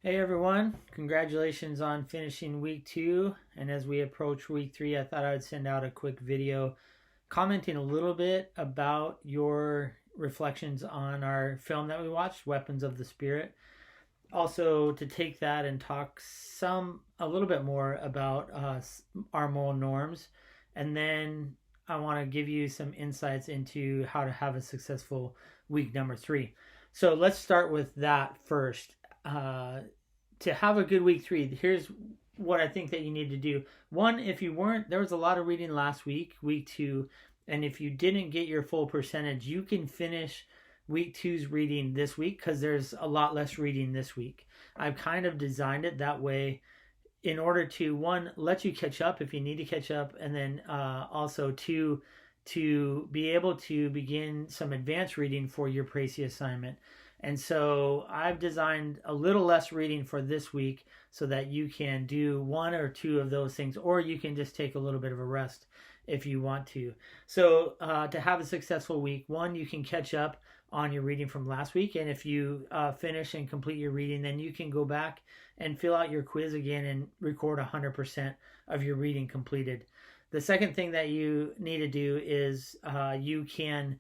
Hey everyone, congratulations on finishing week 2. And as we approach week 3, I thought I'd send out a quick video commenting a little bit about your reflections on our film that we watched, Weapons of the Spirit. Also, to take that and talk a little bit more about our moral norms. And then I want to give you some insights into how to have a successful week number 3. So let's start with that first. To have a good week 3, here's what I think that you need to do. One, if you weren't, there was a lot of reading last week, week 2, and if you didn't get your full percentage, you can finish week two's reading this week because there's a lot less reading this week. I've kind of designed it that way in order to, one, let you catch up if you need to catch up, and then also two, to be able to begin some advanced reading for your Précis assignment. And so I've designed a little less reading for this week so that you can do one or two of those things, or you can just take a little bit of a rest if you want to. So to have a successful week, one, you can catch up on your reading from last week. And if you finish and complete your reading, then you can go back and fill out your quiz again and record 100% of your reading completed. The second thing that you need to do is you can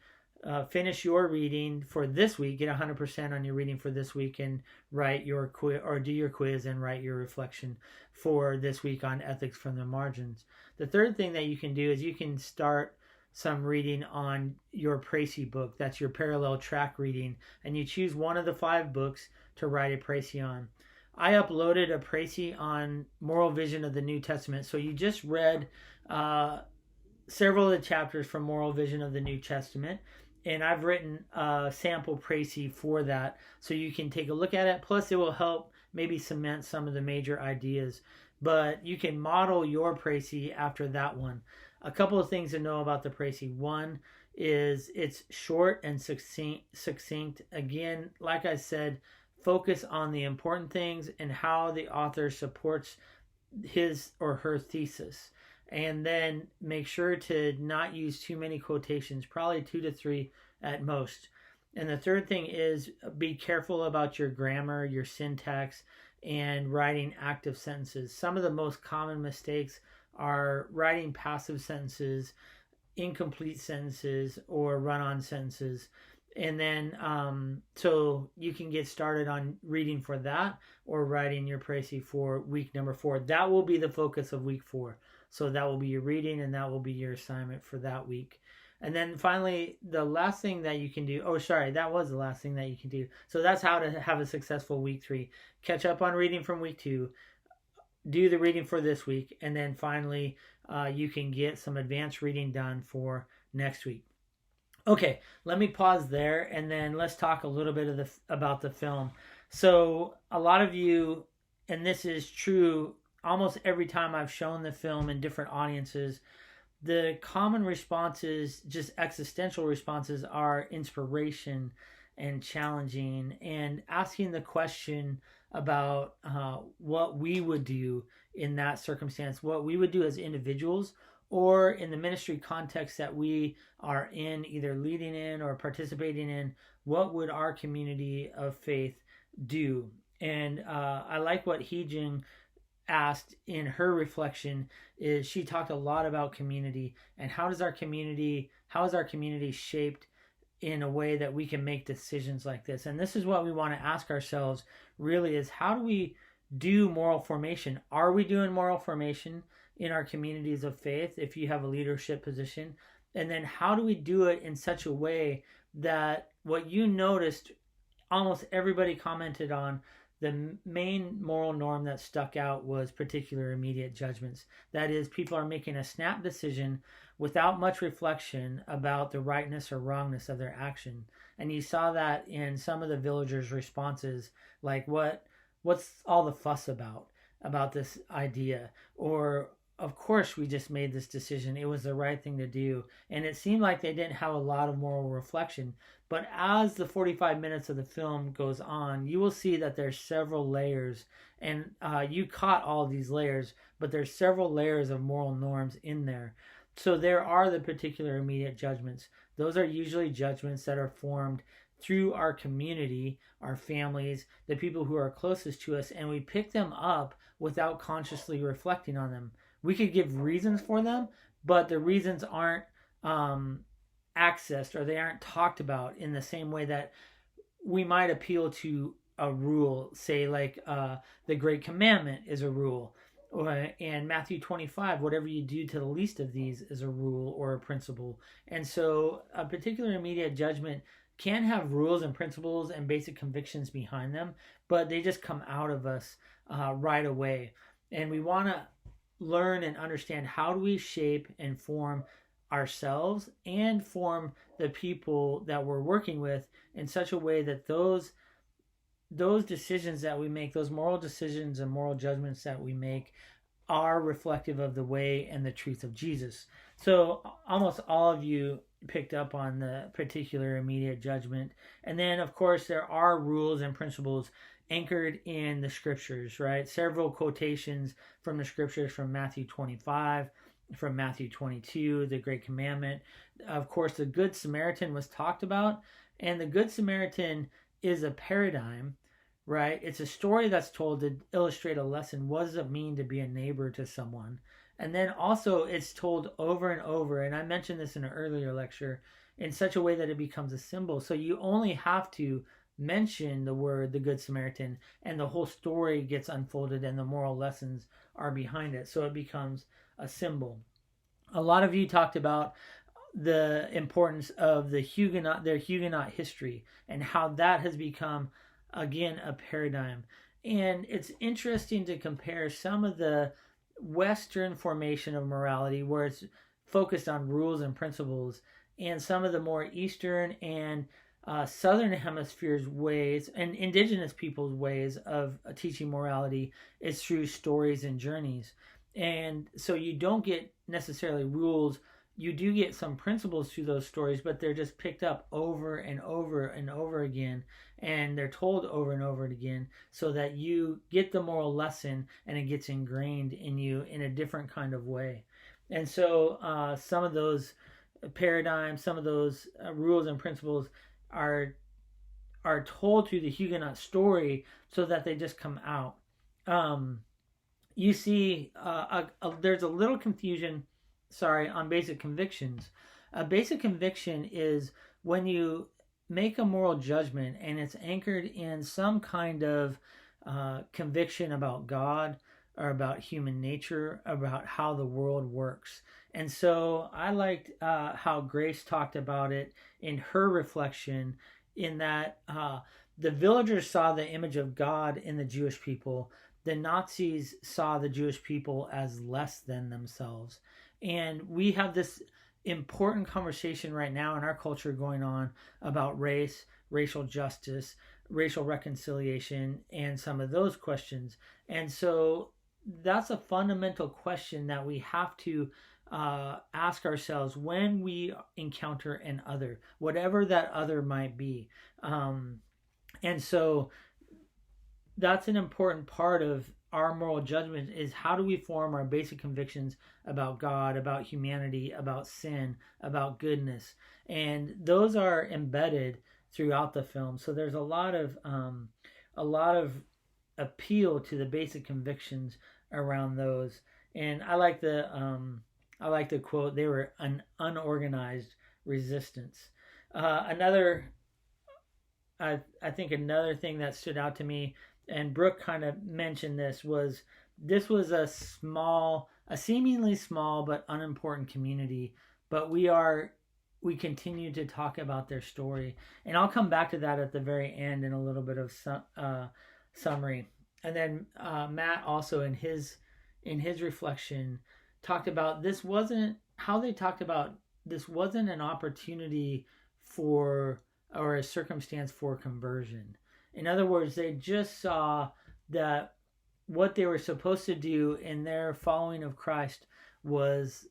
finish your reading for this week, get 100% on your reading for this week, and write your quiz or do your quiz and write your reflection for this week on ethics from the margins. The third thing that you can do is you can start some reading on your Précis book. That's your parallel track reading, and you choose one of the 5 books to write a Précis on. I uploaded a Précis on Moral Vision of the New Testament. So you just read several of the chapters from Moral Vision of the New Testament, and I've written a sample Précis for that, so you can take a look at it. Plus, it will help maybe cement some of the major ideas, but you can model your Précis after that one. A couple of things to know about the Précis. One is it's short and succinct. Again, like I said, focus on the important things and how the author supports his or her thesis. And then make sure to not use too many quotations, probably 2 to 3 at most. And the third thing is be careful about your grammar, your syntax, and writing active sentences. Some of the most common mistakes are writing passive sentences, incomplete sentences, or run-on sentences. And then so you can get started on reading for that or writing your Précis for week number 4. That will be the focus of week 4. So that will be your reading and that will be your assignment for that week. And then finally, the last thing that you can do, that was the last thing that you can do. So that's how to have a successful week 3. Catch up on reading from week 2, do the reading for this week, and then finally you can get some advanced reading done for next week. Okay, let me pause there and then let's talk a little bit about the film. So a lot of you, and this is true almost every time I've shown the film in different audiences, the common responses, just existential responses, are inspiration and challenging and asking the question about what we would do in that circumstance, what we would do as individuals, or in the ministry context that we are in, either leading in or participating in, what would our community of faith do? And I like what Hee-Jung asked in her reflection. Is she talked a lot about community and how is our community shaped in a way that we can make decisions like this. And this is what we want to ask ourselves really, is how do we do moral formation? Are we doing moral formation in our communities of faith if you have a leadership position? And then how do we do it in such a way that what you noticed almost everybody commented on, the main moral norm that stuck out was particular immediate judgments. That is, people are making a snap decision without much reflection about the rightness or wrongness of their action. And you saw that in some of the villagers' responses, like what's all the fuss about this idea? Or of course we just made this decision. It was the right thing to do. And it seemed like they didn't have a lot of moral reflection. But as the 45 minutes of the film goes on, you will see that there's several layers. And you caught all of these layers, but there's several layers of moral norms in there. So there are the particular immediate judgments. Those are usually judgments that are formed through our community, our families, the people who are closest to us, and we pick them up without consciously reflecting on them. We could give reasons for them, but the reasons aren't accessed, or they aren't talked about in the same way that we might appeal to a rule, say like the Great Commandment is a rule, and Matthew 25, whatever you do to the least of these is a rule or a principle. And so a particular immediate judgment can have rules and principles and basic convictions behind them, but they just come out of us right away. And we want to learn and understand, how do we shape and form ourselves and form the people that we're working with in such a way that those decisions that we make, those moral decisions and moral judgments that we make, are reflective of the way and the truth of Jesus. So almost all of you picked up on the particular immediate judgment. And then, of course, there are rules and principles anchored in the scriptures, right? Several quotations from the scriptures, from Matthew 25, from Matthew 22, the Great Commandment. Of course, the Good Samaritan was talked about, and the Good Samaritan is a paradigm, right? It's a story that's told to illustrate a lesson. What does it mean to be a neighbor to someone? And then also it's told over and over, and I mentioned this in an earlier lecture, in such a way that it becomes a symbol. So you only have to mention the word, the Good Samaritan, and the whole story gets unfolded and the moral lessons are behind it. So it becomes a symbol. A lot of you talked about the importance of their Huguenot history, and how that has become, again, a paradigm. And it's interesting to compare some of the Western formation of morality, where it's focused on rules and principles, and some of the more Eastern and Southern Hemisphere's ways and indigenous people's ways of teaching morality is through stories and journeys. And so you don't get necessarily rules. You do get some principles through those stories, but they're just picked up over and over and over again, and they're told over and over again, so that you get the moral lesson and it gets ingrained in you in a different kind of way. And so some of those paradigms, some of those rules and principles are told through the Huguenot story, so that they just come out. You see, there's a little confusion, on basic convictions. A basic conviction is when you make a moral judgment and it's anchored in some kind of conviction about God, or about human nature, about how the world works. And so I liked how Grace talked about it in her reflection, in that the villagers saw the image of God in the Jewish people. The Nazis saw the Jewish people as less than themselves. And we have this important conversation right now in our culture going on about race, racial justice, racial reconciliation, and some of those questions. And so that's a fundamental question that we have to ask ourselves when we encounter an other, whatever that other might be. And so that's an important part of our moral judgment, is how do we form our basic convictions about God, about humanity, about sin, about goodness. And those are embedded throughout the film. So there's a lot of appeal to the basic convictions around those. And I like the quote, they were an unorganized resistance. I think another thing that stood out to me, and Brooke kind of mentioned this was a seemingly small but unimportant community, but we continue to talk about their story. And I'll come back to that at the very end in a little bit of summary. And then Matt also in his reflection talked about this wasn't an opportunity for, or a circumstance for, conversion. In other words, they just saw that what they were supposed to do in their following of Christ was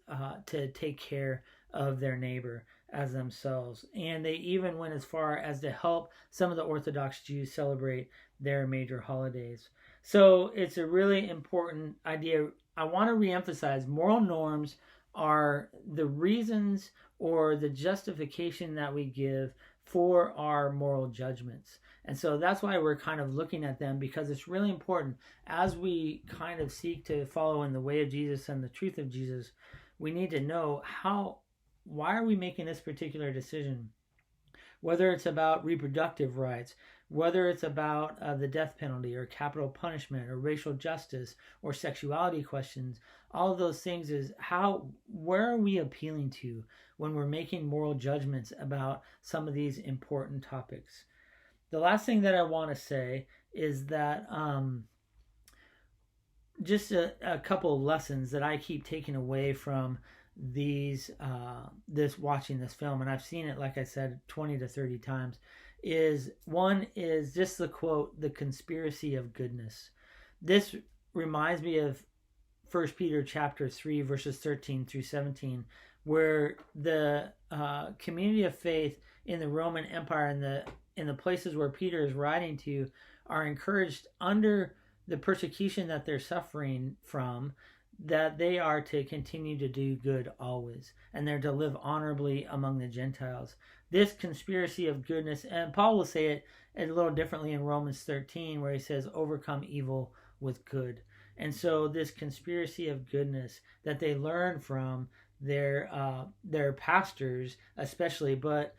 to take care of their neighbor as themselves. And they even went as far as to help some of the Orthodox Jews celebrate their major holidays. So it's a really important idea. I want to reemphasize, moral norms are the reasons or the justification that we give for our moral judgments. And so that's why we're kind of looking at them, because it's really important as we kind of seek to follow in the way of Jesus and the truth of Jesus. We need to know why are we making this particular decision? Whether it's about reproductive rights, whether it's about the death penalty or capital punishment or racial justice or sexuality questions, all of those things is where are we appealing to when we're making moral judgments about some of these important topics? The last thing that I want to say is that just a couple of lessons that I keep taking away from watching this film, and I've seen it, like I said, 20 to 30 times, is just the quote, "the conspiracy of goodness." This reminds me of 1 Peter chapter 3 verses 13 through 17, where the community of faith in the Roman Empire and in the places where Peter is writing to are encouraged under the persecution that they're suffering from, that they are to continue to do good always, and they're to live honorably among the Gentiles. This conspiracy of goodness, and Paul will say it a little differently in Romans 13, where he says, overcome evil with good. And so this conspiracy of goodness that they learn from their pastors especially, but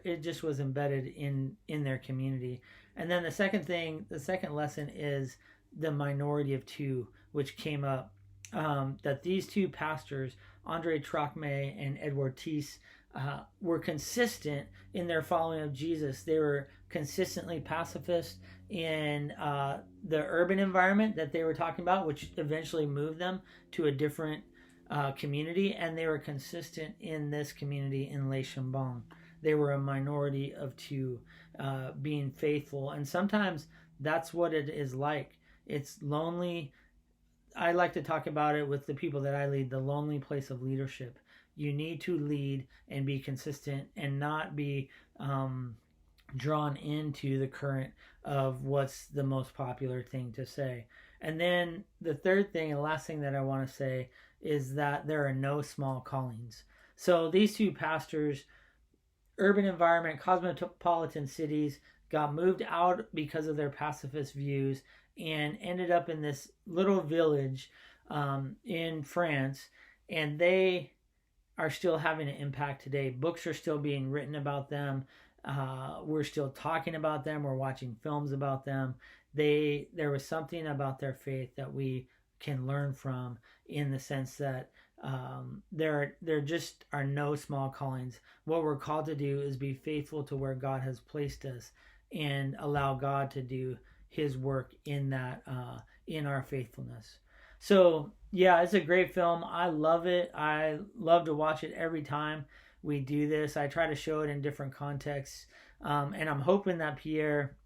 it just was embedded in their community. And then the second lesson is the minority of two, which came up. That these two pastors, Andre Trocmé and Edward Thies, were consistent in their following of Jesus. They were consistently pacifist in the urban environment that they were talking about, which eventually moved them to a different community, and they were consistent in this community in Les Chambon. They were a minority of two, being faithful, and sometimes that's what it is like. It's lonely. I like to talk about it with the people that I lead, the lonely place of leadership. You need to lead and be consistent and not be drawn into the current of what's the most popular thing to say. And then the third thing and last thing that I want to say is that there are no small callings. So these two pastors, urban environment, cosmopolitan cities, got moved out because of their pacifist views and ended up in this little village in France, and they are still having an impact today. Books are still being written about them. We're still talking about them. We're watching films about them. There was something about their faith that we can learn from, in the sense that there just are no small callings. What we're called to do is be faithful to where God has placed us and allow God to do his work in that, in our faithfulness. So yeah, it's a great film. I love it. I love to watch it every time we do this. I try to show it in different contexts, and I'm hoping that Pierre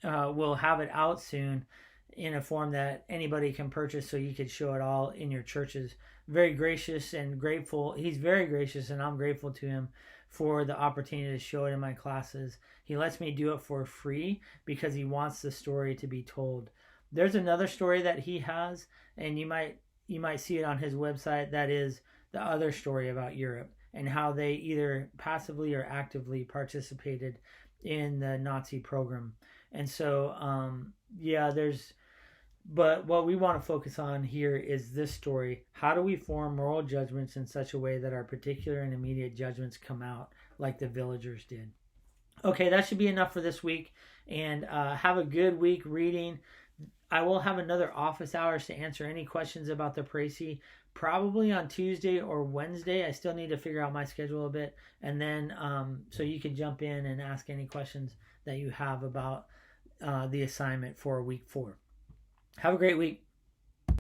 will have it out soon in a form that anybody can purchase, so you could show it all in your churches. Very gracious and grateful. He's very gracious, and I'm grateful to him for the opportunity to show it in my classes. He lets me do it for free because he wants the story to be told. There's another story that he has, and you might see it on his website, that is the other story about Europe and how they either passively or actively participated in the Nazi program. And so but what we want to focus on here is this story. How do we form moral judgments in such a way that our particular and immediate judgments come out like the villagers did? Okay, that should be enough for this week. And have a good week reading. I will have another office hours to answer any questions about the Précis, probably on Tuesday or Wednesday. I still need to figure out my schedule a bit. And then so you can jump in and ask any questions that you have about the assignment for week 4. Have a great week.